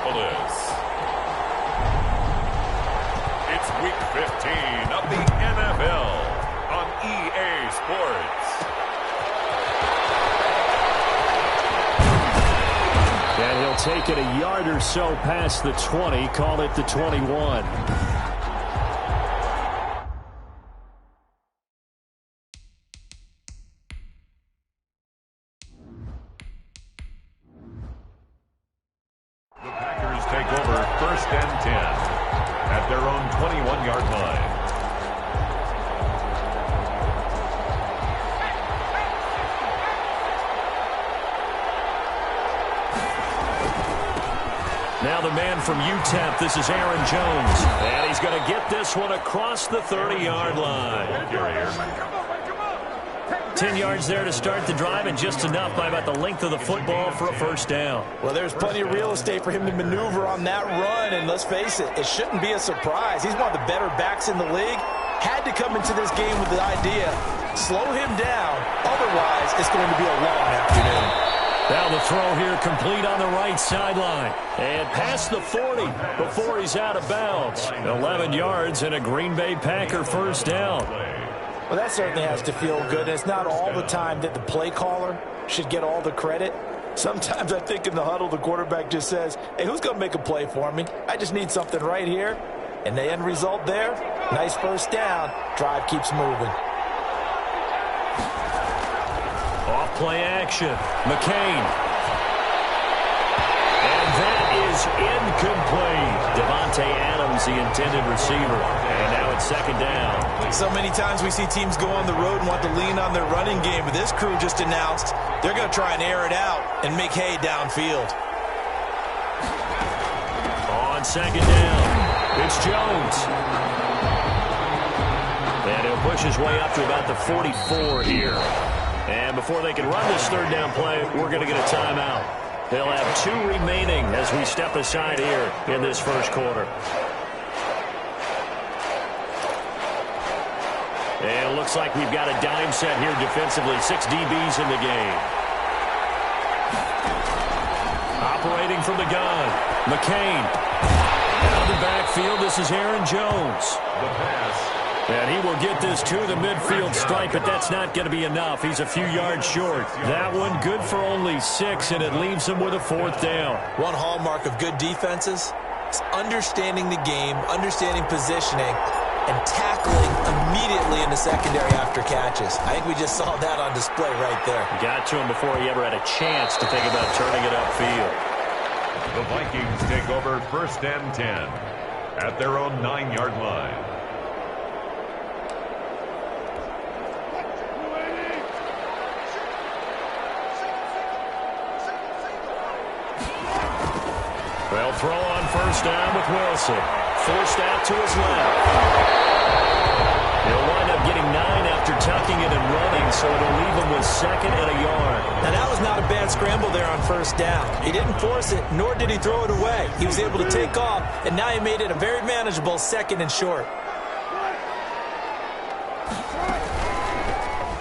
Indianapolis. It's Week 15 of the NFL on EA Sports. And he'll take it a yard or so past the 20, call it the 21. The Packers take over 1st and 10 at their own 21-yard line. Now the man from UTEP, this is Aaron Jones. And he's going to get this one across the 30-yard line. 10 yards there to start the drive, and just enough by about the length of the football for a first down. Well, there's plenty of real estate for him to maneuver on that run, and let's face it, it shouldn't be a surprise. He's one of the better backs in the league. Had to come into this game with the idea, slow him down, otherwise it's going to be a long afternoon. Now the throw here complete on the right sideline. And past the 40 before he's out of bounds. 11 yards and a Green Bay Packer first down. Well, that certainly has to feel good. It's not all the time that the play caller should get all the credit. Sometimes I think in the huddle, the quarterback just says, hey, who's going to make a play for me? I just need something right here. And the end result there, nice first down. Drive keeps moving. Off play action. McCain. And that is incomplete. Devontae Adams, the intended receiver. And now it's second down. So many times we see teams go on the road and want to lean on their running game, but this crew just announced they're going to try and air it out and make hay downfield. On second down, it's Jones. And he'll push his way up to about the 44 here. And before they can run this third down play, we're going to get a timeout. They'll have 2 remaining as we step aside here in this first quarter. And it looks like we've got a dime set here defensively. 6 DBs in the game. Operating from the gun. McCain. Out of the backfield, this is Aaron Jones. The pass. And he will get this to the midfield stripe, but that's not going to be enough. He's a few yards short. That one good for only 6, and it leaves him with a fourth down. One hallmark of good defenses is understanding the game, understanding positioning, and tackling immediately in the secondary after catches. I think we just saw that on display right there. Got to him before he ever had a chance to think about turning it upfield. The Vikings take over 1st and 10 at their own 9-yard line. Well, throw on first down with Wilson. Forced out to his left. He'll wind up getting 9 after tucking it and running, so it'll leave him with 2nd and a yard. Now, that was not a bad scramble there on first down. He didn't force it, nor did he throw it away. He was able to take off, and now he made it a very manageable 2nd and short.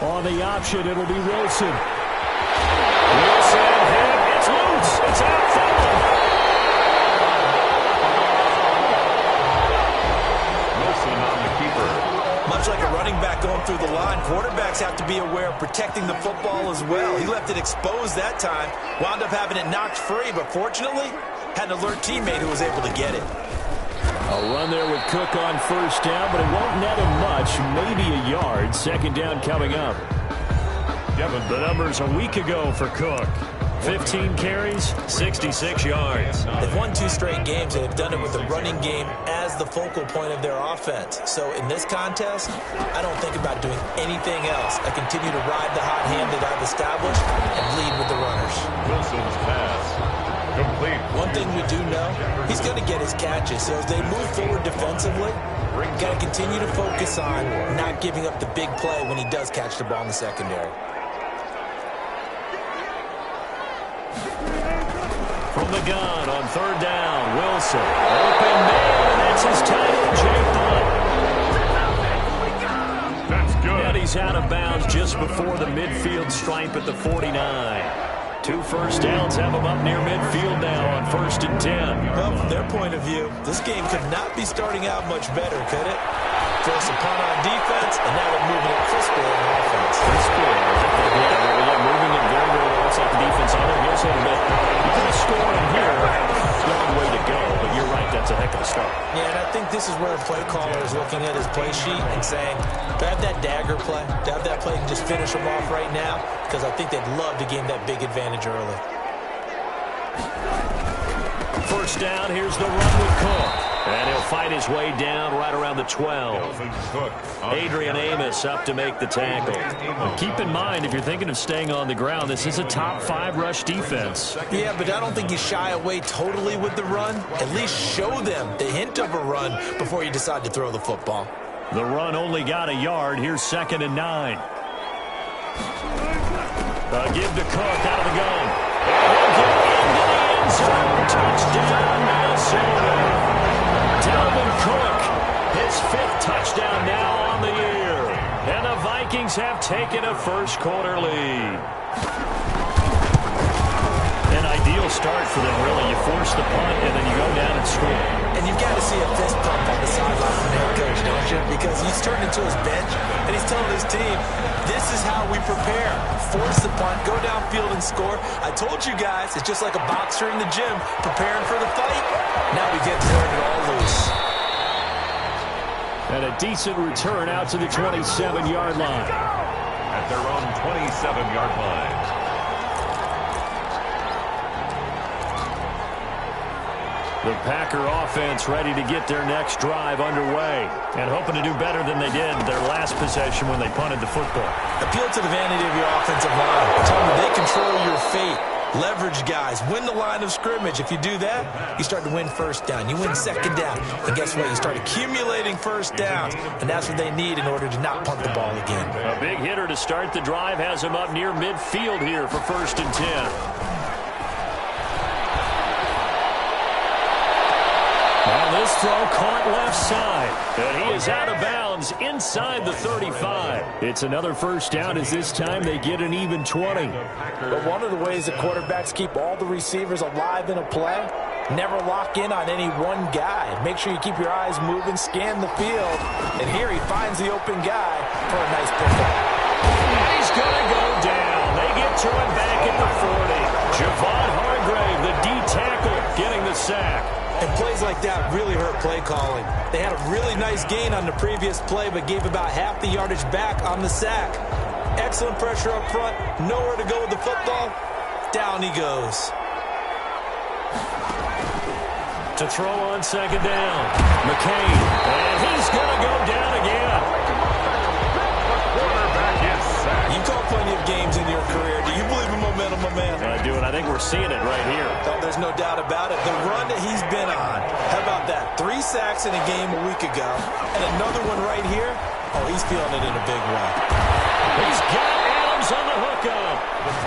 On the option, it'll be Wilson. Wilson, hit. It's loose. It's out. Much like a running back going through the line, quarterbacks have to be aware of protecting the football as well. He left it exposed that time, wound up having it knocked free, but fortunately, had an alert teammate who was able to get it. A run there with Cook on first down, but it won't net him much, maybe a yard. Second down coming up. The numbers a week ago for Cook. 15 carries, 66 yards. They've won 2 straight games, and they've done it with the running game as the focal point of their offense. So in this contest, I don't think about doing anything else. I continue to ride the hot hand that I've established and lead with the runners. Wilson's pass. Complete. One thing we do know, he's going to get his catches. So as they move forward defensively, got to continue to focus on not giving up the big play when he does catch the ball in the secondary. From the gun on third down, Wilson. Open man, that's his tight end, Jay Butt. That's good. And he's out of bounds just before the midfield stripe at the 49. 2 first downs have them up near midfield now on 1st and 10. Well, from their point of view, this game could not be starting out much better, could it? Force a punt on defense, and now they're moving it crisply on offense. Crisply. Yeah, moving it very, very well. Looks like the defense on it goes a little bit. You put a score in here, long way to go, but you're right, that's a heck of a start. Yeah, and I think this is where a play caller is looking at his play sheet and saying, to have that dagger play, to have that play and just finish them off right now, because I think they'd love to gain that big advantage early. First down, here's the run with Cook. And he'll fight his way down right around the 12. Adrian Amos up to make the tackle. Keep in mind, if you're thinking of staying on the ground, this is a top 5 rush defense. Yeah, but I don't think you shy away totally with the run. At least show them the hint of a run before you decide to throw the football. The run only got a yard. Here's 2nd and 9. Give to Cook out of the gun. And he'll get into the end zone. Touchdown, Minnesota. Dalvin Cook, his 5th touchdown now on the year. And the Vikings have taken a first-quarter lead. An ideal start for them, really. You force the punt, and then you go down and score. And you've got to see a fist pump on the sideline from the head coach, don't you? Because he's turned into his bench, and he's telling his team, this is how we prepare. Force the punt, go downfield and score. I told you guys, it's just like a boxer in the gym preparing for the fight. Now we get to turn it all loose. And a decent return out to the 27-yard line. At their own 27-yard line. The Packer offense ready to get their next drive underway and hoping to do better than they did their last possession when they punted the football. Appeal to the vanity of your offensive line. Tell them they control your fate. Leverage guys. Win the line of scrimmage. If you do that, you start to win first down. You win second down. And guess what? You start accumulating first downs. And that's what they need in order to not punt the ball again. A big hitter to start the drive has him up near midfield here for 1st and 10. Well, this throw caught left side. And he is out of bounds inside the 35. It's another first down as this time they get an even 20. But one of the ways that quarterbacks keep all the receivers alive in a play, never lock in on any one guy. Make sure you keep your eyes moving, scan the field. And here he finds the open guy for a nice pickup. He's going to go down. They get to him back at the 40. Javon Hargrave, the D tackle, getting the sack. And plays like that really hurt play calling. They had a really nice gain on the previous play, but gave about half the yardage back on the sack. Excellent pressure up front. Nowhere to go with the football. Down he goes. To throw on 2nd down. McCain. And he's going to go down again. Quarterback is sacked. You call plenty of games in your career. Do you believe in momentum, my man? I do, and I think we're seeing it right here. Oh, there's no doubt about it. The run that he's been on. How about that? 3 sacks in a game a week ago. And another one right here. Oh, he's feeling it in a big way. He's got Adams on the hookup.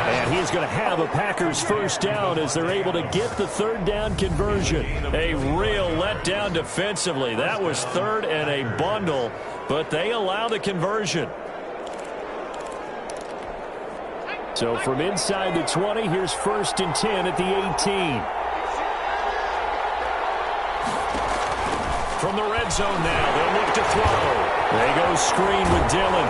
And he's going to have a Packers first down as they're able to get the 3rd down conversion. A real letdown defensively. That was 3rd and a bundle, but they allow the conversion. So from inside the 20, here's 1st and 10 at the 18. From the red zone now, they'll look to throw. They go screen with Dillon.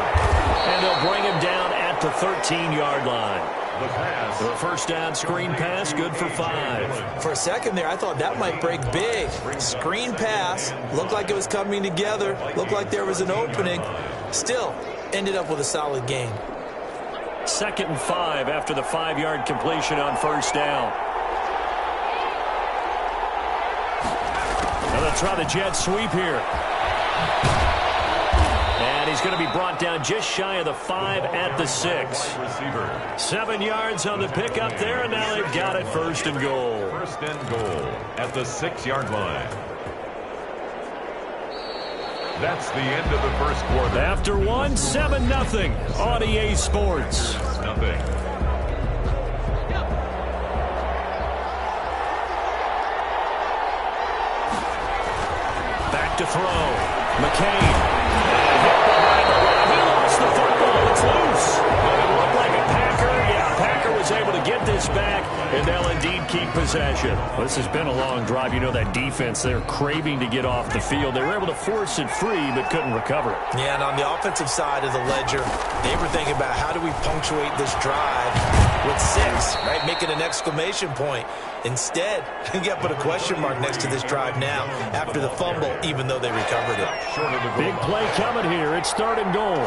And they'll bring him down at the 13-yard line. The pass. The first down screen pass, good for 5. For a second there, I thought that might break big. Screen pass. Looked like it was coming together. Looked like there was an opening. Still, ended up with a solid gain. 2nd and 5 after the 5-yard completion on 1st down. Now they'll try the jet sweep here. And he's going to be brought down just shy of the 5 at the 6. 7 yards on the pickup there, and now they've got it 1st and goal. 1st and goal at the 6-yard line. That's the end of the first quarter. After 1, 7-0 on EA Sports. Nothing. Back to throw. McCain. Hit behind the line. He lost the football. It's loose. But it looked like a Packer. Yeah, Packer was able able to get this back, and they'll indeed keep possession. Well, this has been a long drive. You know that defense, they're craving to get off the field. They were able to force it free, but couldn't recover it. Yeah, and on the offensive side of the ledger, they were thinking about how do we punctuate this drive with 6, right? Making an exclamation point. Instead, you got to put a question mark next to this drive now after the fumble, even though they recovered it. Big play coming here. It's 3rd and goal.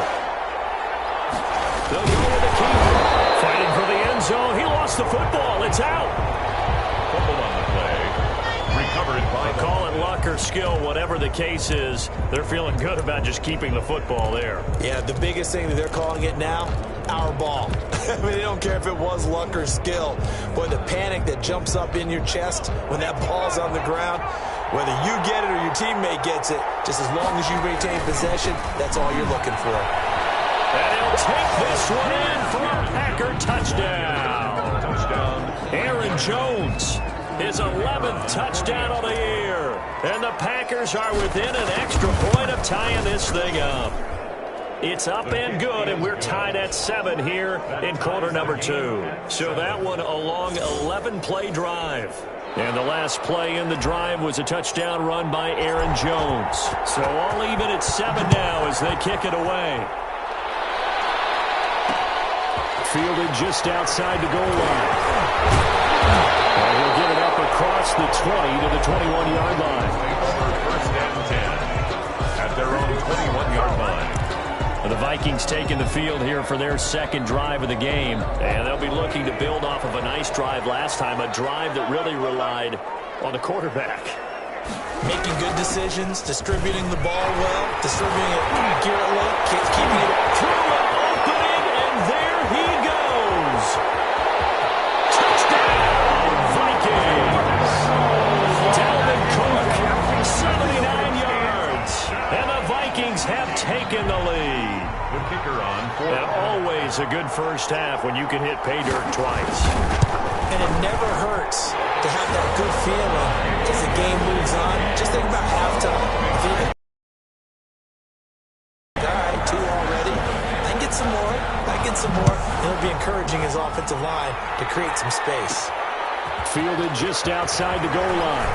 They'll go with the keeper. Fighting for the end zone. He lost the football. It's out. Fumbled on the play. Recovered by... Call it luck or skill, whatever the case is. They're feeling good about just keeping the football there. Yeah, the biggest thing that they're calling it now, our ball. I mean, they don't care if it was luck or skill. Boy, the panic that jumps up in your chest when that ball's on the ground, whether you get it or your teammate gets it, just as long as you retain possession, that's all you're looking for. And he'll take this one in for a Packer touchdown. Aaron Jones, his 11th touchdown of the year. And the Packers are within an extra point of tying this thing up. It's up and good, and we're tied at 7 here in quarter number 2. So that one a long 11-play drive. And the last play in the drive was a touchdown run by Aaron Jones. So all even at 7 now as they kick it away. Fielded just outside the goal line. And he'll get it up across the 20 to the 21-yard line. First and 10 at their own 21-yard line. The Vikings taking the field here for their 2nd drive of the game. And they'll be looking to build off of a nice drive last time, a drive that really relied on the quarterback. Making good decisions, distributing the ball well, distributing it accurately, keeping it through an opening, and there he goes. Touchdown, Vikings. Dalvin Cook, 79 yards. And the Vikings have taken the lead. The kicker on. And always a good first half when you can hit pay dirt twice. And it never hurts to have that good feeling as the game moves on. Just think about halftime. If you hit guy, 2 already, I can get some more. And it'll be encouraging his offensive line to create some space. Fielded just outside the goal line.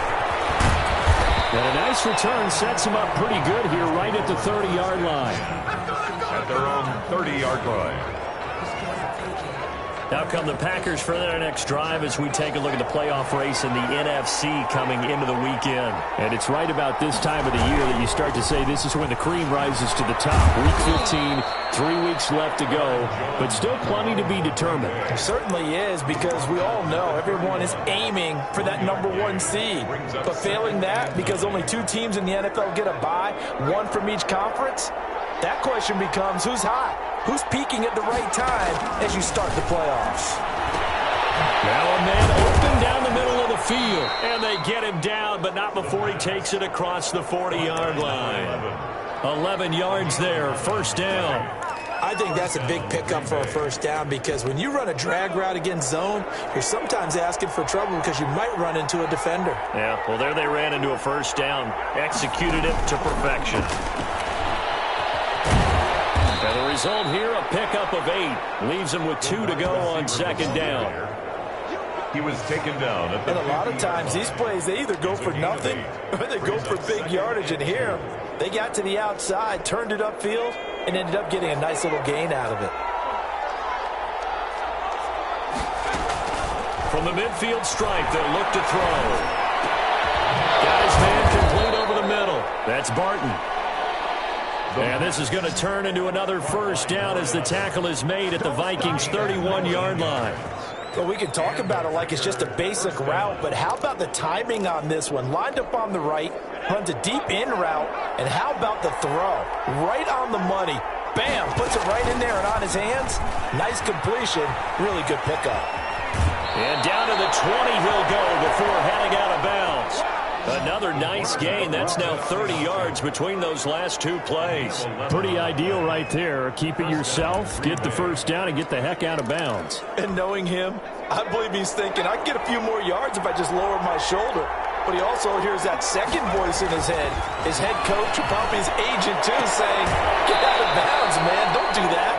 And a nice return sets him up pretty good here right at the 30-yard line. At their own 30-yard line. Now come the Packers for their next drive as we take a look at the playoff race in the NFC coming into the weekend. And it's right about this time of the year that you start to say this is when the cream rises to the top. Week 15, 3 weeks left to go, but still plenty to be determined. It certainly is, because we all know everyone is aiming for that #1 seed. But failing that, because only 2 teams in the NFL get a bye, 1 from each conference, that question becomes who's hot? Who's peaking at the right time as you start the playoffs? Now a man open down the middle of the field, and they get him down, but not before he takes it across the 40-yard line. 11 yards there, first down. I think that's a big pickup for a first down, because when you run a drag route against zone, you're sometimes asking for trouble because you might run into a defender. Yeah, well, there they ran into a first down, executed it to perfection. And the result here, a pickup of 8. Leaves him with 2 to go on 2nd down. He was taken down. And a lot of times these plays, they either go for nothing or they go for big yardage. And here, they got to the outside, turned it upfield, and ended up getting a nice little gain out of it. From the midfield stripe, they'll look to throw. Got his man complete over the middle. That's Barton. And this is going to turn into another first down as the tackle is made at the Vikings' 31-yard line. Well, we can talk about it like it's just a basic route, but how about the timing on this one? Lined up on the right, runs a deep in route, and how about the throw? Right on the money. Bam, puts it right in there and on his hands. Nice completion, really good pickup. And down to the 20 he'll go before heading out of bounds. Another nice gain. That's now 30 yards between those last 2 plays. Pretty ideal right there. Keep it yourself, get the first down, and get the heck out of bounds. And knowing him, I believe he's thinking, I can get a few more yards if I just lower my shoulder. But he also hears that second voice in his head. His head coach, or probably his agent too, saying, get out of bounds, man. Don't do that.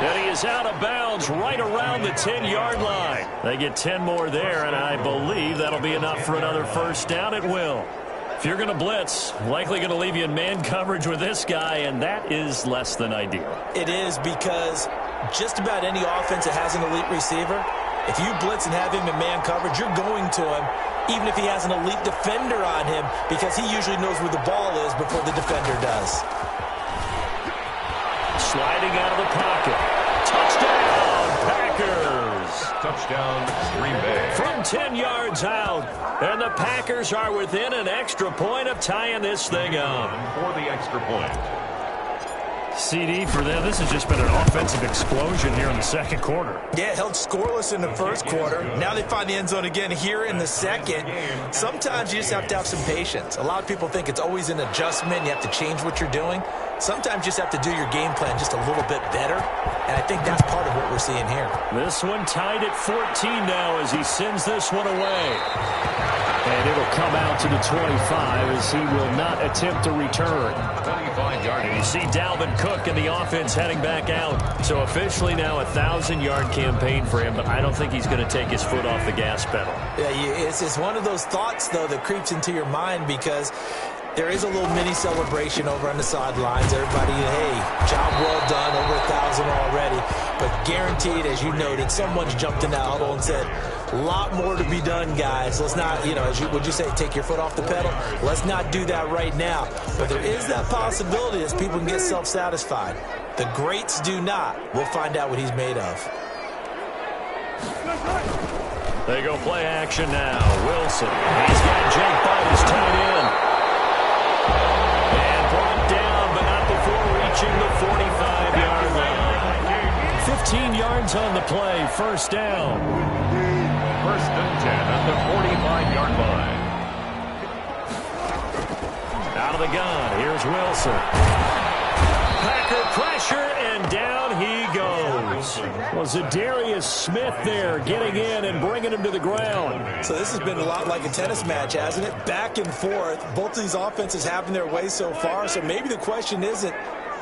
And he is out of bounds right around the 10-yard line. They get 10 more there, and I believe that'll be enough for another first down. It will. If you're going to blitz, likely going to leave you in man coverage with this guy, and that is less than ideal. It is, because just about any offense that has an elite receiver, if you blitz and have him in man coverage, you're going to him, even if he has an elite defender on him, because he usually knows where the ball is before the defender does. Sliding out of the pocket. Touchdown, Packers. Touchdown, Green Bay. From 10 yards out. And the Packers are within an extra point of tying this thing up. For the extra point. CD for them. This has just been an offensive explosion here in the second quarter. Yeah, held scoreless in the first quarter. Now they find the end zone again here in the second. Sometimes you just have to have some patience. A lot of people think it's always an adjustment. You have to change what you're doing. Sometimes you just have to do your game plan just a little bit better. And I think that's part of what we're seeing here. This one tied at 14 now as he sends this one away. And it'll come out to the 25 as he will not attempt to return. 25-yard. And you see Dalvin Cook and the offense heading back out. So officially now a 1,000-yard campaign for him, but I don't think he's going to take his foot off the gas pedal. Yeah, it's one of those thoughts, though, that creeps into your mind, because there is a little mini celebration over on the sidelines. Everybody, hey, job well done, over 1,000 already. But guaranteed, as you noted, someone's jumped in that huddle and said, a lot more to be done, guys. Let's not, would you say, take your foot off the pedal? Let's not do that right now. But there is that possibility as people can get self-satisfied. The greats do not. We'll find out what he's made of. They go play action now. Wilson. He's got Jake Butt, his tight end. And brought down, but not before reaching the 45-yard line. 15 yards on the play. First down. First and 10 at the 45-yard line. Out of the gun. Here's Wilson. Packer pressure, and down he goes. Was it Darius Smith there getting in and bringing him to the ground? So this has been a lot like a tennis match, hasn't it? Back and forth. Both of these offenses having their way so far. So maybe the question isn't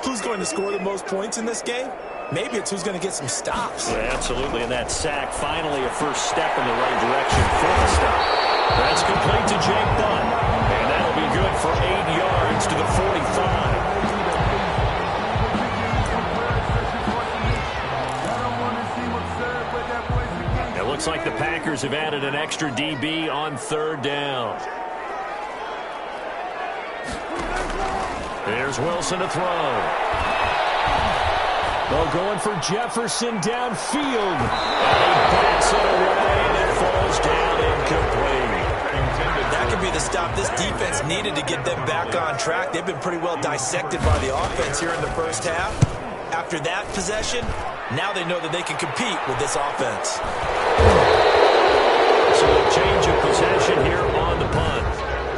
who's going to score the most points in this game. Maybe it's who's going to get some stops. Yeah, absolutely. And that sack, finally a first step in the right direction for the stop. That's complete to Jake Butt. And that'll be good for 8 yards to the 45. It looks like the Packers have added an extra DB on third down. There's Wilson to throw. They're going for Jefferson downfield. And he backs it away, and it falls down incomplete. That could be the stop this defense needed to get them back on track. They've been pretty well dissected by the offense here in the first half. After that possession, now they know that they can compete with this offense. So a change of possession here on the punt.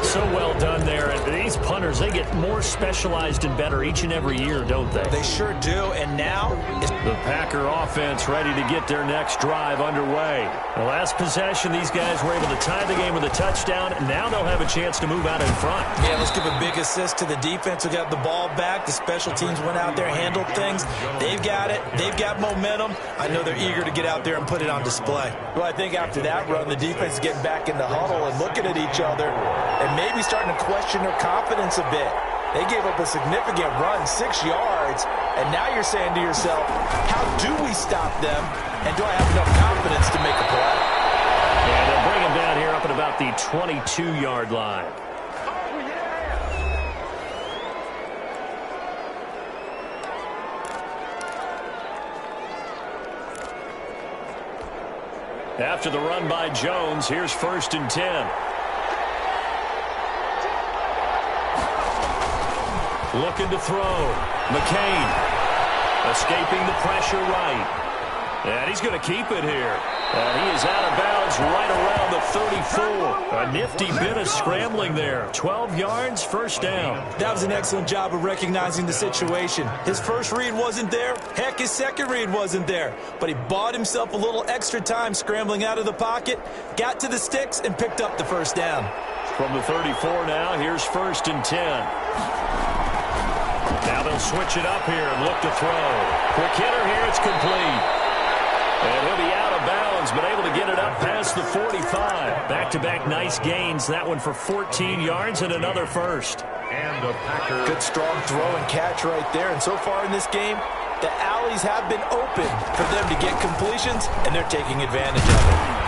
So well done there. And these punters, they get more specialized and better each and every year, don't they? They sure do. And now the Packer offense ready to get their next drive underway. The last possession, these guys were able to tie the game with a touchdown. And now they'll have a chance to move out in front. Yeah, let's give a big assist to the defense who got the ball back. The special teams went out there, handled things. They've got it. They've got momentum. I know they're eager to get out there and put it on display. Well, I think after that run, the defense is getting back in the huddle and looking at each other and maybe starting to question their confidence a bit. They gave up a significant run, 6 yards, and now you're saying to yourself, how do we stop them, and do I have enough confidence to make a play? And they'll bring him down here up at about the 22-yard line. After the run by Jones, here's first and 10. Looking to throw. McCain escaping the pressure right. And he's going to keep it here. And he is out of bounds right around the 34. A nifty bit of scrambling there. 12 yards, first down. That was an excellent job of recognizing the situation. His first read wasn't there. Heck, his second read wasn't there. But he bought himself a little extra time scrambling out of the pocket, got to the sticks, and picked up the first down. From the 34 now, here's first and 10. Now they'll switch it up here and look to throw. Quick hitter here, it's complete. And he'll be out of bounds, but able to get it up past the 45. Back-to-back nice gains. That one for 14 yards and another first. And a Packer. Good strong throw and catch right there. And so far in this game, the alleys have been open for them to get completions, and they're taking advantage of it.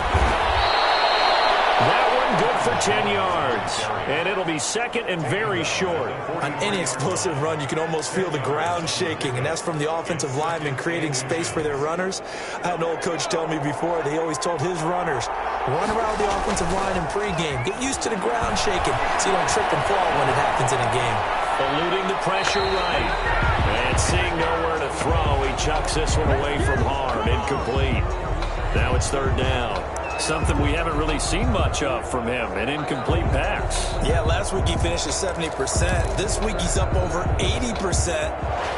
That one good for 10 yards. And it'll be second and very short. On any explosive run, you can almost feel the ground shaking, and that's from the offensive linemen creating space for their runners. I had an old coach tell me before, they always told his runners, run around the offensive line in pregame. Get used to the ground shaking so you don't trip and fall when it happens in a game. Eluding the pressure right. And seeing nowhere to throw, he chucks this one away from harm. Incomplete. Now it's third down. Something we haven't really seen much of from him, an incomplete pass. Yeah, last week he finished at 70%. This week he's up over 80%.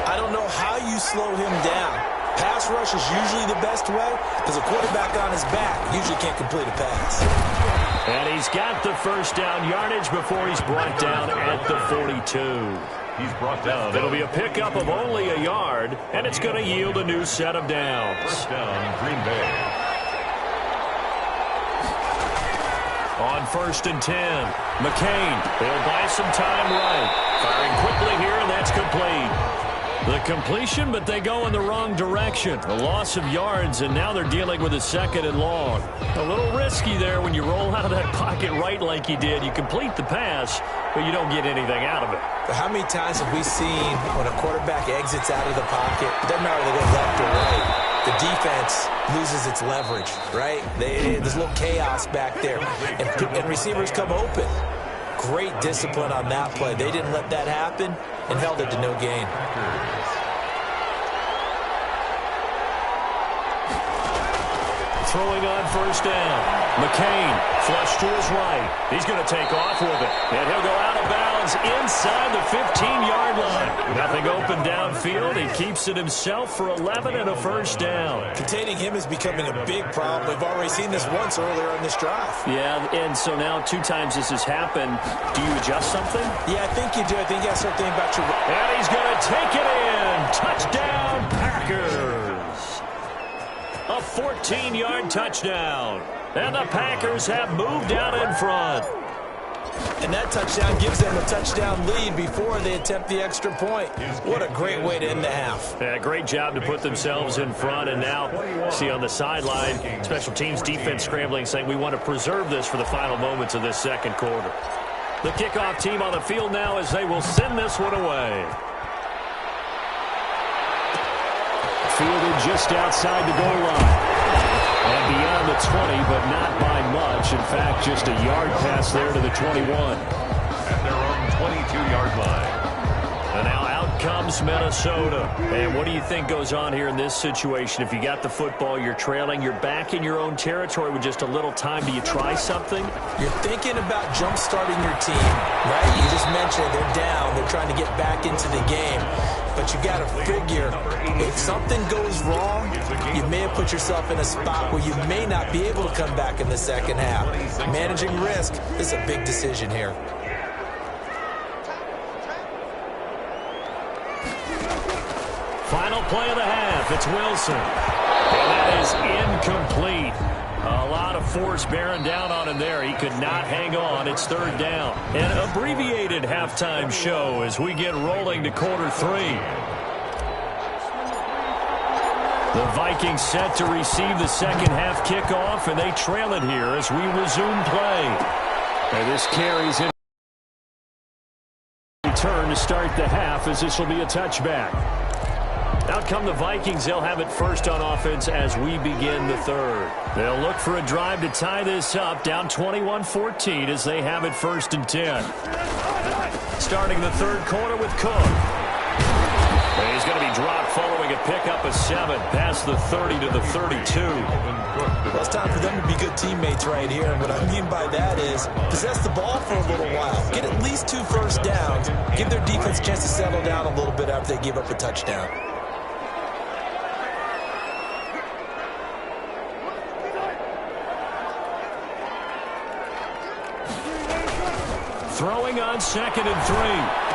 I don't know how you slow him down. Pass rush is usually the best way because a quarterback on his back usually can't complete a pass. And he's got the first down yardage before he's brought down at the 42. He's brought down. It'll be a pickup of only a yard, and it's going to yield a new set of downs. First down, Green Bay. On 1st and 10, McCain, they'll buy some time right. Firing quickly here, and that's complete. The completion, but they go in the wrong direction. A loss of yards, and now they're dealing with a second and long. A little risky there when you roll out of that pocket right like you did. You complete the pass, but you don't get anything out of it. But how many times have we seen when a quarterback exits out of the pocket, it doesn't matter whether they go left or right, the defense loses its leverage, right? There's a little chaos back there, and receivers come open. Great discipline on that play. They didn't let that happen and held it to no gain. Throwing on first down. McCain, flush to his right. He's going to take off with it. And he'll go out of bounds inside the 15-yard line. Nothing open downfield. He keeps it himself for 11 and a first down. Containing him is becoming a big problem. We've already seen this once earlier in this drive. Yeah, and so now 2 times this has happened. Do you adjust something? Yeah, I think you do. I think you got to start thinking about your... And he's going to take it in. Touchdown, Packers. A 14-yard touchdown. And the Packers have moved out in front. And that touchdown gives them a touchdown lead before they attempt the extra point. What a great way to end the half. Yeah, great job to put themselves in front. And now, see on the sideline, special teams defense scrambling, saying we want to preserve this for the final moments of this second quarter. The kickoff team on the field now as they will send this one away. Fielded just outside the goal line. And beyond the 20, but not by much. In fact, just a yard pass there to the 21. At their own 22-yard line. And now out comes Minnesota. And what do you think goes on here in this situation? If you got the football, you're trailing, you're back in your own territory with just a little time. Do you try something? You're thinking about jump-starting your team, right? You just mentioned they're down. They're trying to get back into the game. But you got to figure, if something goes wrong, you may have put yourself in a spot where you may not be able to come back in the second half. Managing risk is a big decision here. Final play of the half. It's Wilson. And that is incomplete. A lot of force bearing down on him there. He could not hang on. It's third down. An abbreviated halftime show as we get rolling to quarter 3. The Vikings set to receive the second half kickoff, and they trail it here as we resume play. And this carries in return to start the half as this will be a touchback. Out come the Vikings. They'll have it first on offense as we begin the third. They'll look for a drive to tie this up, down 21-14 as they have it first and 10. Starting the third quarter with Cook. And he's going to be dropped following a pickup of 7 past the 30 to the 32. Well, it's time for them to be good teammates right here. And what I mean by that is possess the ball for a little while. Get at least 2 first downs. Give their defense a chance to settle down a little bit after they give up a touchdown. Throwing on 2nd and 3.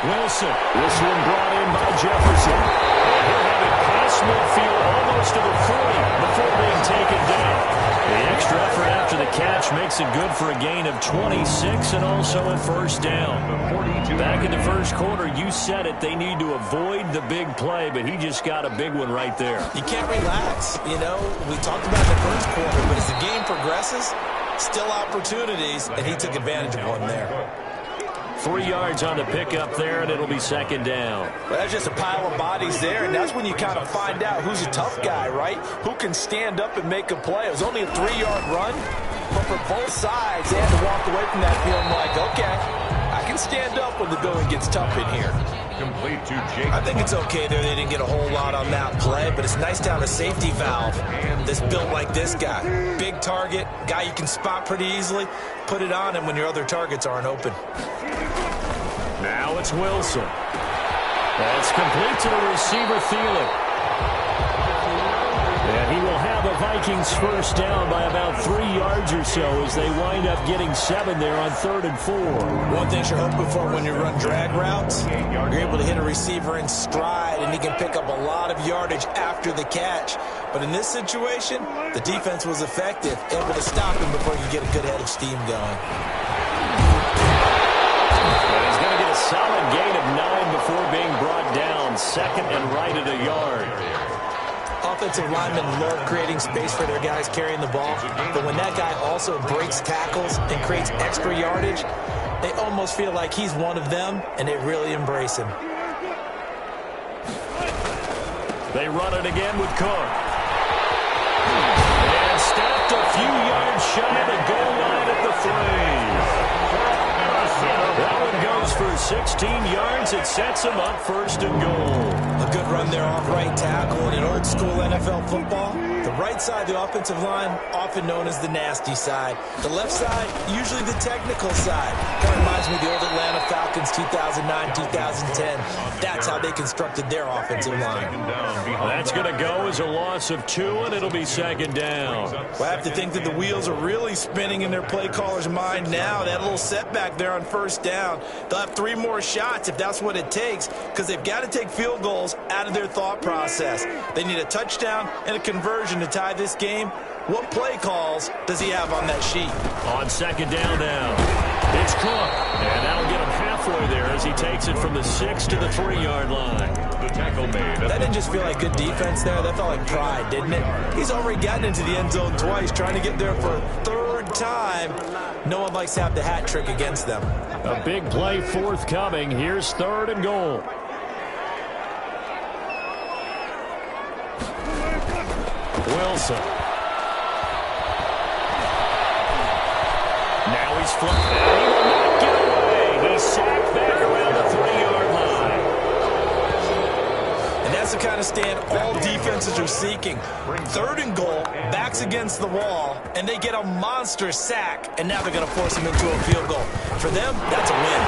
Wilson. This one brought in by Jefferson. And he'll have it past midfield almost to the 40 before being taken down. The extra effort after the catch makes it good for a gain of 26 and also a first down. Back in the first quarter, you said it, they need to avoid the big play, but he just got a big one right there. You can't relax. You know, we talked about the first quarter, but as the game progresses, still opportunities, and he took advantage of one there. 3 yards on the pickup there, and it'll be 2nd down. Well, that's just a pile of bodies there, and that's when you kind of find out who's a tough guy, right? Who can stand up and make a play. It was only a 3-yard run, but for both sides, they had to walk away from that feeling like, okay, I can stand up when the going gets tough in here. Complete to Jake. I think it's okay there. They didn't get a whole lot on that play, but it's nice to have a safety valve that's built like this guy. Big target, guy you can spot pretty easily. Put it on him when your other targets aren't open. Now it's Wilson. That's complete to the receiver, Thielen. And he will have a Vikings first down by about 3 yards or so as they wind up getting 7 there on 3rd and 4. One thing you're hoping for when you run drag routes, you're able to hit a receiver in stride, and he can pick up a lot of yardage after the catch. But in this situation, the defense was effective, able to stop him before you get a good head of steam going. And he's going to get a solid gain of 9 before being brought down. 2nd and right at a yard. Offensive linemen love creating space for their guys carrying the ball, but when that guy also breaks tackles and creates extra yardage, they almost feel like he's one of them, and they really embrace him. They run it again with Cook. And stopped a few yards shy of the goal line at the 3. That one goes for 16 yards. It sets him up 1st and goal. A good run there off right tackle. In old school NFL football, the right side of the offensive line, often known as the nasty side. The left side, usually the technical side. Kind of reminds me of the old Atlanta Falcons 2009, 2010. That's how they constructed their offensive line. That's going to go as a loss of 2, and it'll be 2nd down. Well, I have to think that the wheels are really spinning in their play caller's mind now. That little setback there on 1st down. They'll have 3 more shots if that's what it takes, because they've got to take field goals out of their thought process. They need a touchdown and a conversion to tie this game. What play calls does he have on that sheet? On 2nd down now, it's Cook. And that'll get him halfway there as he takes it from the 6 to the 3-yard line. The tackle made. That didn't just feel like good defense there. That felt like pride, didn't it? He's already gotten into the end zone twice, trying to get there for a 3rd time. No one likes to have the hat trick against them. A big play forthcoming. Here's 3rd and goal. Wilson. Now he's flipped. And he will not get away. He's sacked back around the 3-yard line. And that's the kind of stand all defenses are seeking. 3rd and goal, backs against the wall, and they get a monster sack, and now they're going to force him into a field goal. For them, that's a win.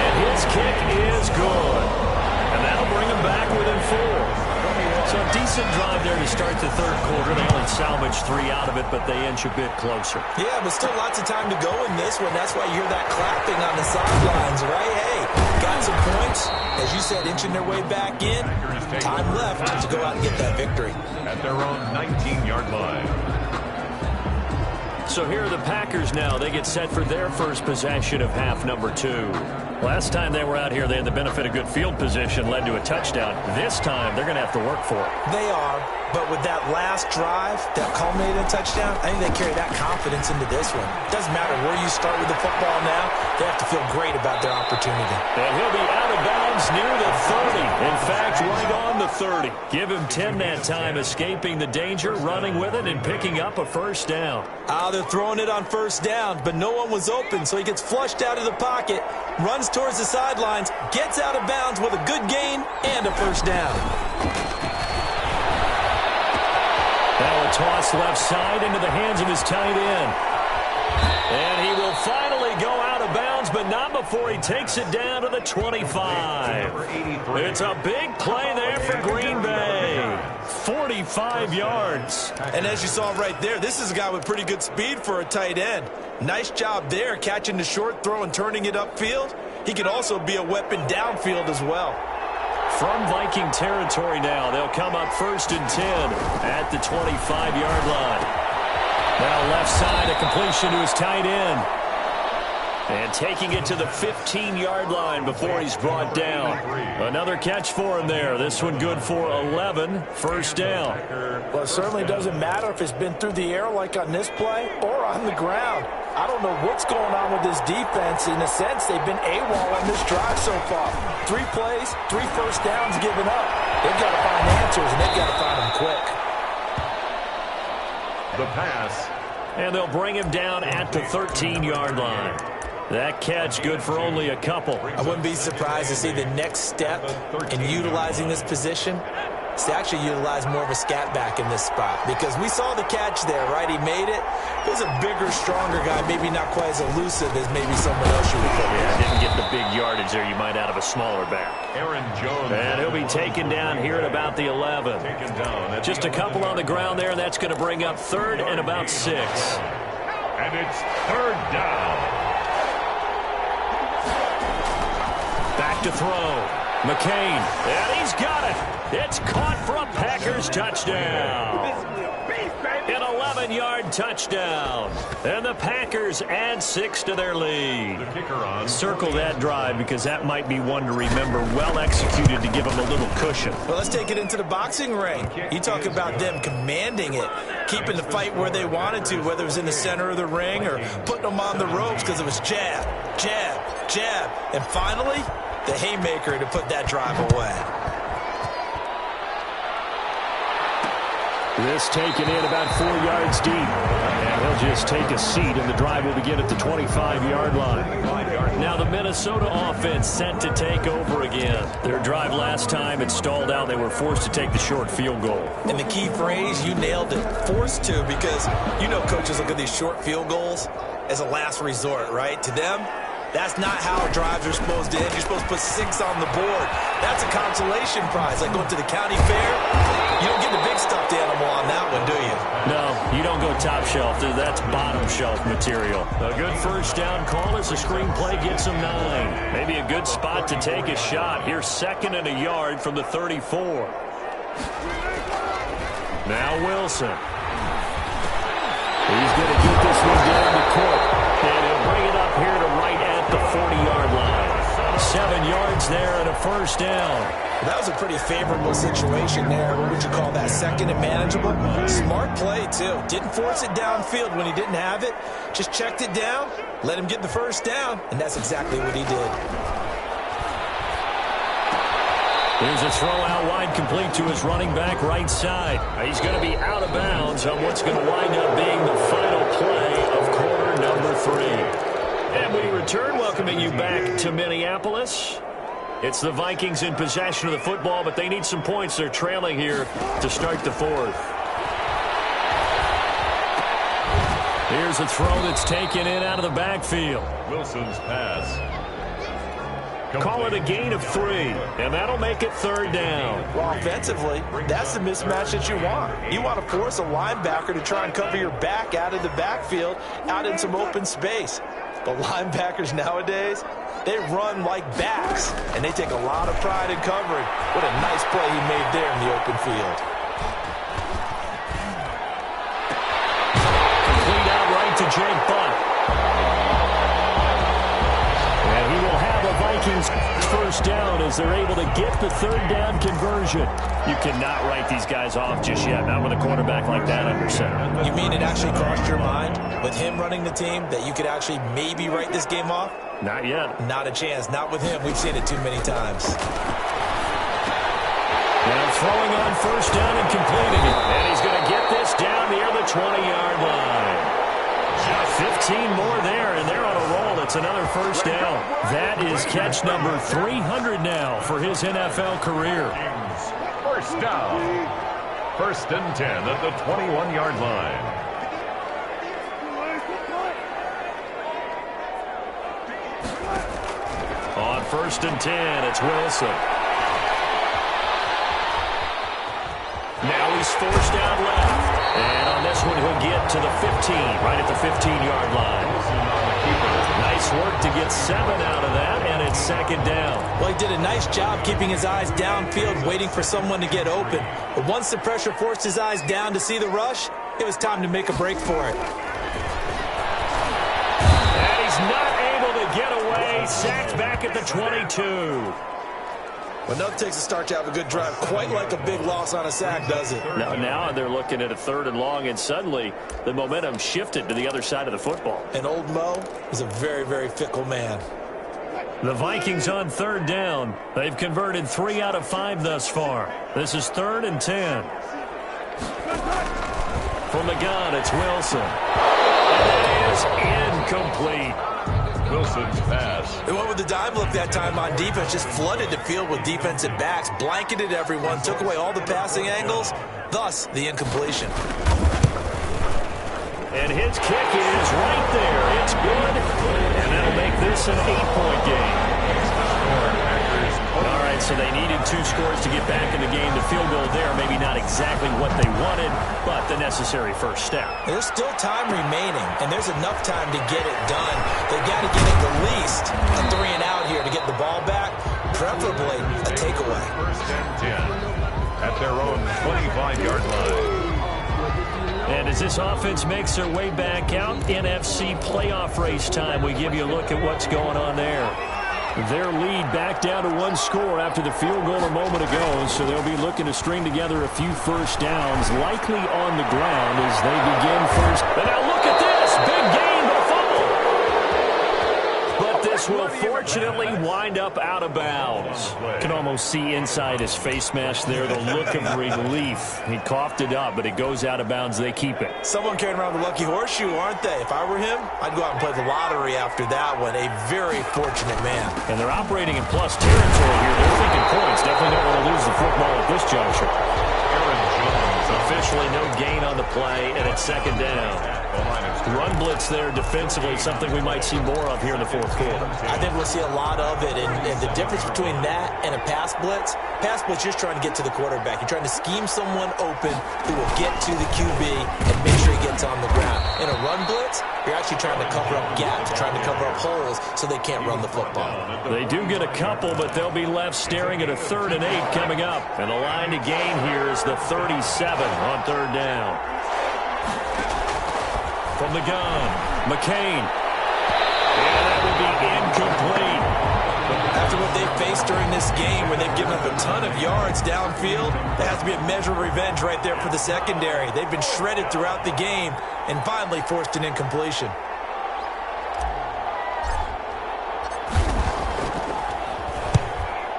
And his kick is good. And that'll bring him back within 4. So a decent drive there to start the 3rd quarter. They only salvaged 3 out of it, but they inch a bit closer. Yeah, but still lots of time to go in this one. That's why you hear that clapping on the sidelines, right? Hey, got some points. As you said, inching their way back in. Time left to go out and get that victory. At their own 19-yard line. So here are the Packers now. They get set for their first possession of half number 2. Last time they were out here, they had the benefit of good field position, led to a touchdown. This time, they're going to have to work for it. They are, but with that last drive that culminated in a touchdown, I think they carry that confidence into this one. Doesn't matter where you start with the football now, they have to feel great about their opportunity. And he'll be out of bounds near the 30. In fact, right on the 30. Give him 10 that time, escaping the danger, running with it, and picking up a first down. They're throwing it on 1st down, but no one was open, so he gets flushed out of the pocket, runs towards the sidelines, gets out of bounds with a good gain and a 1st down. Now a toss left side into the hands of his tight end. And he will finally go out of bounds but not before he takes it down to the 25. It's a big play there for Green Bay. 45 yards. And as you saw right there, this is a guy with pretty good speed for a tight end. Nice job there, catching the short throw and turning it upfield. He can also be a weapon downfield as well. From Viking territory now, they'll come up 1st and 10 at the 25-yard line. Now left side, a completion to his tight end. And taking it to the 15-yard line before he's brought down. Another catch for him there. This one good for 11, 1st down. Well, it certainly doesn't matter if it's been through the air like on this play or on the ground. I don't know what's going on with this defense. In a sense, they've been AWOL on this drive so far. 3 plays, 3 first downs given up. They've got to find answers, and they've got to find them quick. The pass. And they'll bring him down at the 13-yard line. That catch good for only a couple. I wouldn't be surprised to see the next step in utilizing this position is to actually utilize more of a scat back in this spot. Because we saw the catch there, right? He made it. He was a bigger, stronger guy, maybe not quite as elusive as maybe someone else you would put. Yeah, didn't get the big yardage there you might out of a smaller back. Aaron Jones. And he'll be taken down here at about the 11. Just a couple on the ground there, and that's going to bring up 3rd and about 6. And it's 3rd down. Back to throw. McCain. And he's got it. It's caught for a Packers touchdown. An 11-yard touchdown. And the Packers add 6 to their lead. The kicker on. Circle that drive because that might be one to remember. Well executed to give them a little cushion. Well, let's take it into the boxing ring. You talk about them commanding it, keeping the fight where they wanted to, whether it was in the center of the ring or putting them on the ropes because it was jab, jab, jab. And finally, the haymaker to put that drive away. This taken in about 4 yards deep. And he'll just take a seat, and the drive will begin at the 25-yard line. Now the Minnesota offense set to take over again. Their drive last time, it stalled out. They were forced to take the short field goal. And the key phrase, you nailed it, forced to, because you know coaches look at these short field goals as a last resort, right? To them, that's not how drives are supposed to end. You're supposed to put 6 on the board. That's a consolation prize. Like going to the county fair, you don't get the big stuffed animal on that one, do you? No, you don't go top shelf. That's bottom shelf material. A good 1st down call as the screenplay gets them 9. Maybe a good spot to take a shot. Here's 2nd and a yard from the 34. Now Wilson. He's going to get this one down to Cook. And he'll bring it up here to right at the 40-yard line. 7 yards there and a 1st down. Well, that was a pretty favorable situation there. What would you call that? 2nd and manageable? Smart play, too. Didn't force it downfield when he didn't have it. Just checked it down, let him get the 1st down, and that's exactly what he did. Here's a throw out wide, complete to his running back right side. He's going to be out of bounds on what's going to wind up being the final play of quarter number 3. And we return, welcoming you back to Minneapolis. It's the Vikings in possession of the football, but they need some points. They're trailing here to start the 4th. Here's a throw that's taken in out of the backfield. Wilson's pass. Call it a gain of 3, and that'll make it 3rd down. Well, offensively, that's the mismatch that you want. You want to force a linebacker to try and cover your back out of the backfield, out in some open space. But linebackers nowadays, they run like backs, and they take a lot of pride in covering. What a nice play he made there in the open field. Complete out right to Jake Butt. And he will have a Vikings 1st down as they're able to get the 3rd down conversion. You cannot write these guys off just yet, not with a quarterback like that under center. You mean it actually crossed your mind with him running the team that you could actually maybe write this game off? Not yet. Not a chance. Not with him. We've seen it too many times. Now throwing on 1st down and completing it. And he's going to get this down near the 20-yard line. 15 more there, and they're on a roll. It's another 1st down. That is catch number 300 now for his NFL career. 1st down. 1st and 10 at the 21-yard line. On 1st and 10, it's Wilson. Now he's forced out left. And on this one, he'll get to the 15, right at the 15-yard line. Nice work to get 7 out of that, and it's 2nd down. Well, he did a nice job keeping his eyes downfield, waiting for someone to get open. But once the pressure forced his eyes down to see the rush, it was time to make a break for it. And he's not able to get away. Sacked back at the 22. Well, nothing takes a start to have a good drive, quite like a big loss on a sack, does it? Now they're looking at a 3rd and long, and suddenly the momentum shifted to the other side of the football. And old Mo is a very, very fickle man. The Vikings on 3rd down. They've converted 3 out of 5 thus far. This is 3rd and 10. From the gun, it's Wilson. And it is incomplete. Wilson's pass. They went with the dime look that time on defense, just flooded the field with defensive backs, blanketed everyone, took away all the passing angles, thus the incompletion. And his kick is right there. It's good, and that'll make this an 8-point game. All right, so they needed 2 scores to get back in the game. The field goal there, maybe not exactly what they wanted, but the necessary first step. There's still time remaining, and there's enough time to get it done. They've got to get at the least a 3 and out here to get the ball back, preferably a takeaway. 1st and 10 at their own 25-yard line. And as this offense makes their way back out, NFC playoff race time, we give you a look at what's going on there. Their lead back down to 1 score after the field goal a moment ago, so they'll be looking to string together a few first downs, likely on the ground as they begin first. But now look at this, big gain, but a fumble. But this will fortunately wind up out of bounds. Can almost see inside his face mask there the look of relief. He coughed it up, but it goes out of bounds. They keep it. Someone carrying around the lucky horseshoe, aren't they? If I were him, I'd go out and play the lottery after that one. A very fortunate man. And they're operating in plus territory here. They're thinking points. Definitely don't want to lose the football at this juncture. Officially no gain on the play, and it's 2nd down. Run blitz there defensively, something we might see more of here in the 4th quarter. I think we'll see a lot of it, and the difference between that and a pass blitz, you're just trying to get to the quarterback. You're trying to scheme someone open who will get to the QB and make sure he gets on the ground. In a run blitz, you're actually trying to cover up gaps, trying to cover up holes so they can't run the football. They do get a couple, but they'll be left staring at a 3rd and 8 coming up. And the line to gain here is the 37 on 3rd down. From the gun, McCain. And that will be incomplete. After what they've faced during this game where they've given up a ton of yards downfield, there has to be a measure of revenge right there for the secondary. They've been shredded throughout the game and finally forced an incompletion.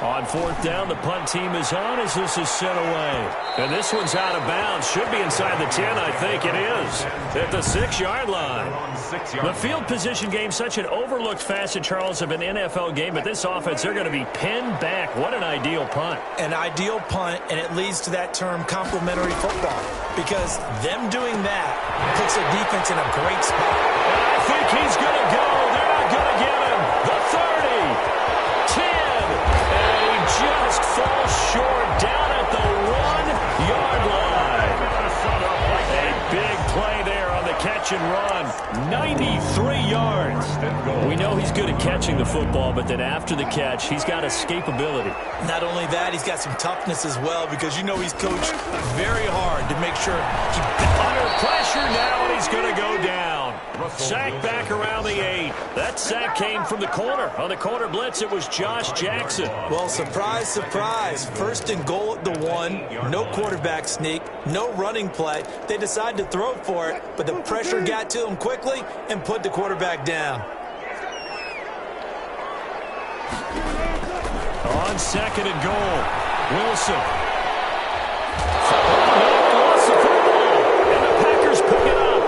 On 4th down, the punt team is on as this is sent away. And this one's out of bounds. Should be inside the 10, I think it is. At the 6-yard line. The field position game, such an overlooked facet, Charles, of an NFL game. But this offense, they're going to be pinned back. What an ideal punt. An ideal punt, and it leads to that term complementary football. Because them doing that puts their defense in a great spot. I think he's going to go. They're not going to get him. The 30. 10, and he just falls short down at the 1-yard line. A big play there on the catch and run. 93 yards. We know he's good at catching the football, but then after the catch, he's got escapability. Not only that, he's got some toughness as well because you know he's coached very hard to make sure he under pressure now, and he's going to go down. Sack back around the 8. That sack came from the corner. On the corner blitz, it was Josh Jackson. Well, surprise, surprise. 1st and goal at the 1. No quarterback sneak. No running play. They decided to throw for it, but the pressure got to him quickly and put the quarterback down. On 2nd and goal, Wilson. Lost the football, and the Packers pick it up.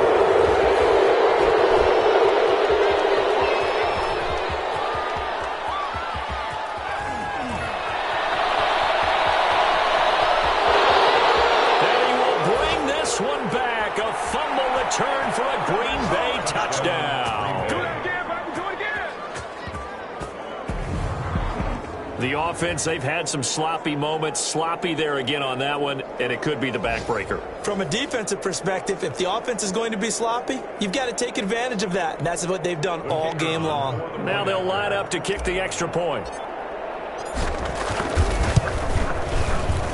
And he will bring this one back. A fumble return for a Green Bay touchdown. The offense, they've had some sloppy moments. Sloppy there again on that one, and it could be the backbreaker. From a defensive perspective, if the offense is going to be sloppy, you've got to take advantage of that, and that's what they've done all game long. Now they'll line up to kick the extra point.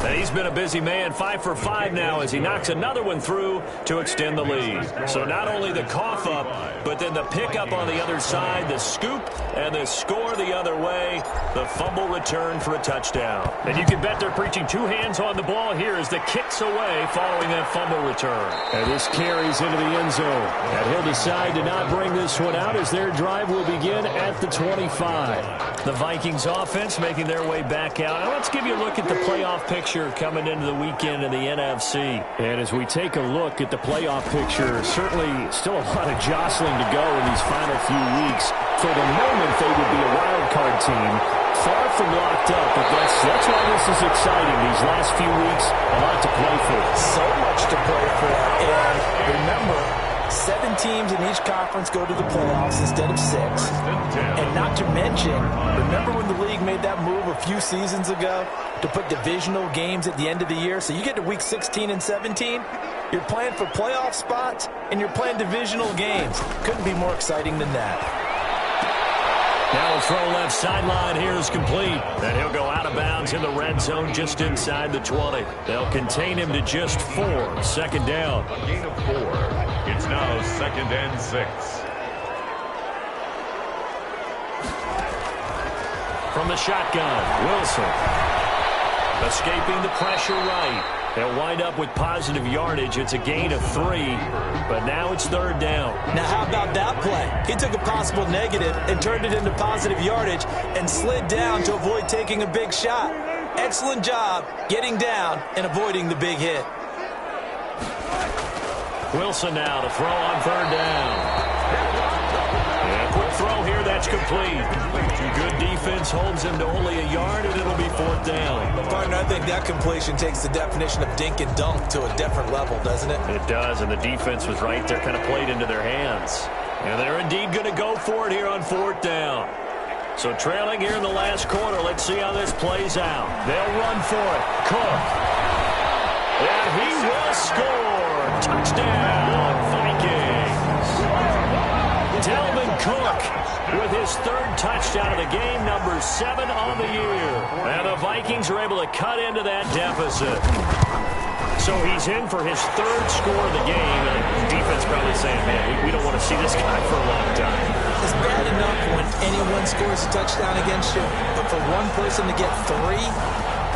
And he's been a busy man, 5 for 5 now as he knocks another one through to extend the lead. So not only the cough up, but then the pickup on the other side, the scoop, and the score the other way, the fumble return for a touchdown. And you can bet they're preaching 2 hands on the ball here as the kick's away following that fumble return. And this carries into the end zone. And he'll decide to not bring this one out as their drive will begin at the 25. The Vikings offense making their way back out. Now let's give you a look at the playoff picture coming into the weekend in the NFC. And as we take a look at the playoff picture, certainly still a lot of jostling to go in these final few weeks. For the moment, they would be a wild card team, far from locked up, but that's why this is exciting. These last few weeks, a lot to play for. So much to play for. And remember, 7 teams in each conference go to the playoffs instead of 6. And not to mention, remember when the league made that move a few seasons ago to put divisional games at the end of the year? So you get to week 16 and 17, you're playing for playoff spots, and you're playing divisional games. Couldn't be more exciting than that. Now a throw left sideline here is complete. And he'll go out of bounds in the red zone just inside the 20. They'll contain him to just 4. Second down. A gain of 4. It's now 2nd and 6. From the shotgun, Wilson. Escaping the pressure right. They'll wind up with positive yardage. It's a gain of 3, but now it's 3rd down. Now how about that play? He took a possible negative and turned it into positive yardage and slid down to avoid taking a big shot. Excellent job getting down and avoiding the big hit. Wilson now to throw on 3rd down. And a quick throw here, that's complete. Good defense holds him to only a yard, and it'll be 4th down. Partner, I think that completion takes the definition of dink and dunk to a different level, doesn't it? It does, and the defense was right there, kind of played into their hands. And they're indeed going to go for it here on 4th down. So trailing here in the last quarter, let's see how this plays out. They'll run for it. Cook. And he will score. Touchdown, Vikings. Delvin Cook with his 3rd touchdown of the game, number 7 on the year. And the Vikings are able to cut into that deficit. So he's in for his 3rd score of the game. And the defense probably saying, man, we don't want to see this guy for a long time. It's bad enough when anyone scores a touchdown against you, but for one person to get 3,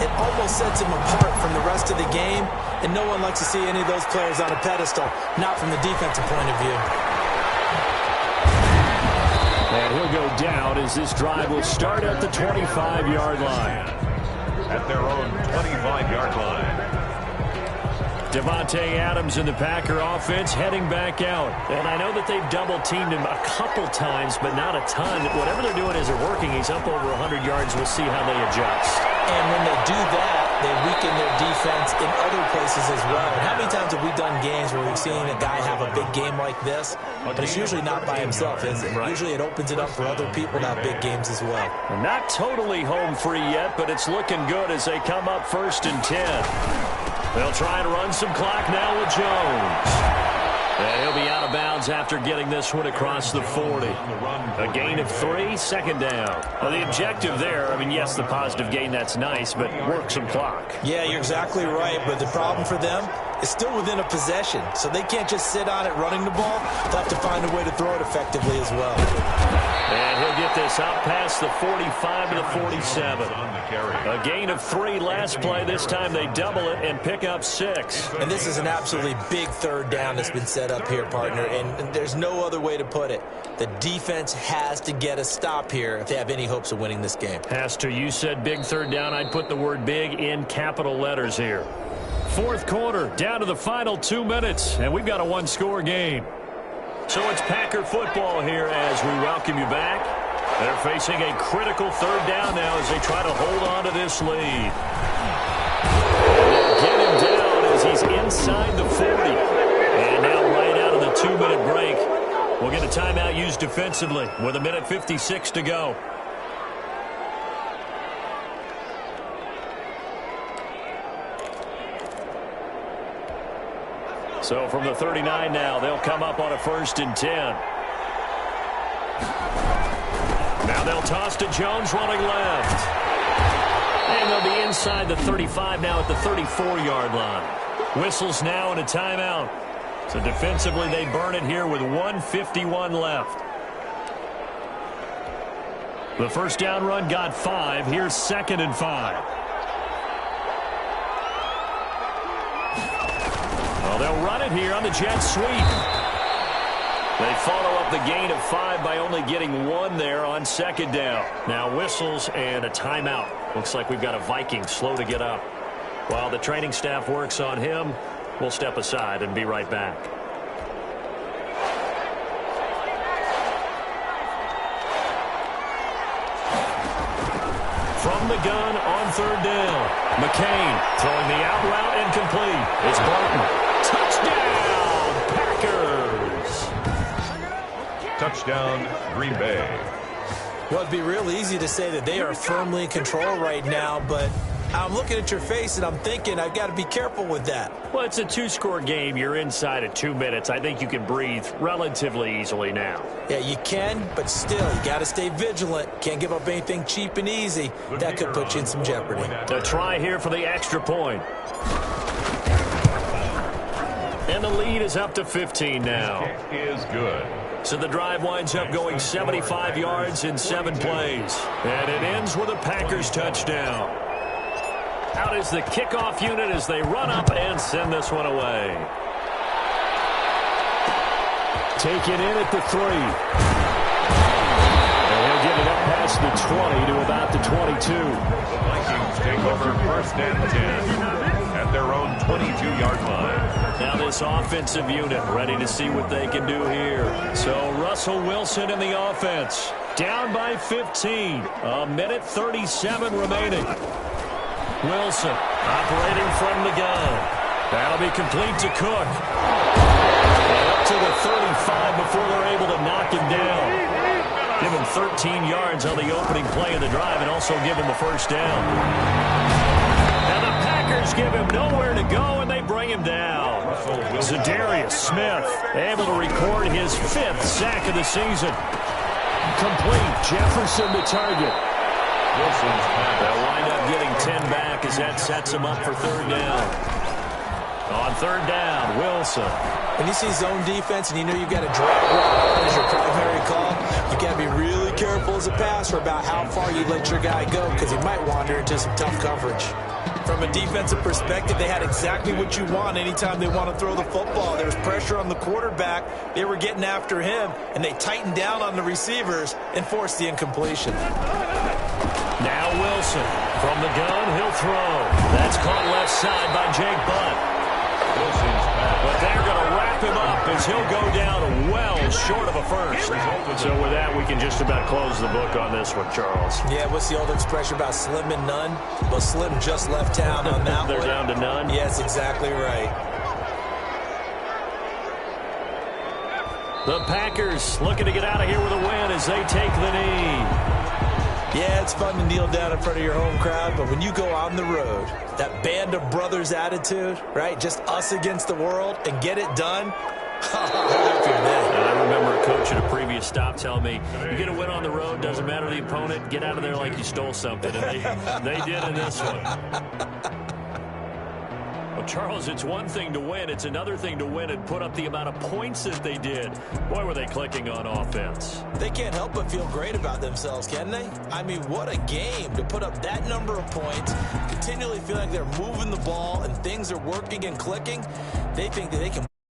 it almost sets him apart from the rest of the game, and no one likes to see any of those players on a pedestal, not from the defensive point of view. And he'll go down as this drive will start at the 25-yard line. At their own 25-yard line. Devontae Adams in the Packer offense heading back out. And I know that they've double-teamed him a couple times, but not a ton. Whatever they're doing isn't working. He's up over 100 yards. We'll see how they adjust. And when they do that, they weaken their defense in other places as well. And how many times have we done games where we've seen a guy have a big game like this? But it's usually not by himself, is it? Right. Usually it opens it up for other people to have big games as well. Not totally home free yet, but it's looking good as they come up 1st and 10. They'll try and run some clock now with Jones. And he'll be out of bounds after getting this one across the 40. A gain of 3, 2nd down. Well, the objective there, I mean, yes, the positive gain, that's nice, but work some clock. Yeah, you're exactly right, but the problem for them is still within a possession, so they can't just sit on it running the ball. They'll have to find a way to throw it effectively as well. And he'll get this out past the 45 to the 47. A gain of 3 last play. This time they double it and pick up 6. And this is an absolutely big 3rd down that's been set up here, partner, and there's no other way to put it. The defense has to get a stop here if they have any hopes of winning this game. Has to. You said big 3rd down. I'd put the word big in capital letters here. 4th quarter, down to the final 2 minutes, and we've got a 1-score game. So it's Packer football here as we welcome you back. They're facing a critical 3rd down now as they try to hold on to this lead. Get him down as he's inside the 40. And now right out of the 2-minute break, we'll get a timeout used defensively with 1:56 to go. So from the 39 now, they'll come up on a 1st and 10. Now they'll toss to Jones running left. And they'll be inside the 35 now at the 34-yard line. Whistles now and a timeout. So defensively, they burn it here with 1:51 left. The first down run got 5. Here's 2nd and 5. Well, they'll run it here on the jet sweep. They follow up the gain of 5 by only getting 1 there on 2nd down. Now whistles and a timeout. Looks like we've got a Viking slow to get up. While the training staff works on him, we'll step aside and be right back. From the gun on 3rd down. McCain throwing the out route incomplete. It's Barton. Touchdown, Packers. Touchdown, Green Bay. Well, it'd be real easy to say that they are firmly in control right now, but I'm looking at your face and I'm thinking I've got to be careful with that. Well, it's a 2-score game. You're inside at 2 minutes. I think you can breathe relatively easily now. Yeah, you can, but still, you got to stay vigilant. Can't give up anything cheap and easy. That could put you in some jeopardy. A try here for the extra point. And the lead is up to 15 now. Kick is good. So the drive winds up going 75 yards in 7 plays. And it ends with a Packers touchdown. Out is the kickoff unit as they run up and send this one away. Take it in at the 3. And he'll get it up past the 20 to about the 22. The Vikings take over 1st and 10 at their own 22-yard line. Now this offensive unit ready to see what they can do here. So Russell Wilson in the offense. Down by 15. 1:37 remaining. Wilson operating from the gun. That'll be complete to Cook. And up to the 35 before they're able to knock him down. Give him 13 yards on the opening play of the drive and also give him the first down. And the Packers give him nowhere to go and they bring him down. Zadarius Smith able to record his 5th sack of the season. Complete. Jefferson the target. They'll wind up getting 10 back as that sets them up for 3rd down. On 3rd down, Wilson. When you see zone defense and you know you've got a drag route as your primary call, you've got to be really careful as a passer about how far you let your guy go because he might wander into some tough coverage. From a defensive perspective, they had exactly what you want anytime they want to throw the football. There was pressure on the quarterback. They were getting after him, and they tightened down on the receivers and forced the incompletion. Now Wilson. From the gun, he'll throw. That's caught left side by Jake Butt. But they're going to wrap him up as he'll go down well short of a first. So with that, we can just about close the book on this one, Charles. Yeah, what's the old expression about slim and none? Well, Slim just left town on that They're one. down to none? Yes, exactly right. The Packers looking to get out of here with a win as they take the knee. Yeah, it's fun to kneel down in front of your home crowd, but when you go on the road, that band of brothers attitude, right? Just us against the world and get it done. I remember a coach at a previous stop telling me, you get a win on the road, doesn't matter the opponent, get out of there like you stole something. And they did in this one. Well, Charles, it's one thing to win. It's another thing to win and put up the amount of points that they did. Boy, were they clicking on offense. They can't help but feel great about themselves, can they? I mean, what a game to put up that number of points, continually feel like they're moving the ball and things are working and clicking. They think that they can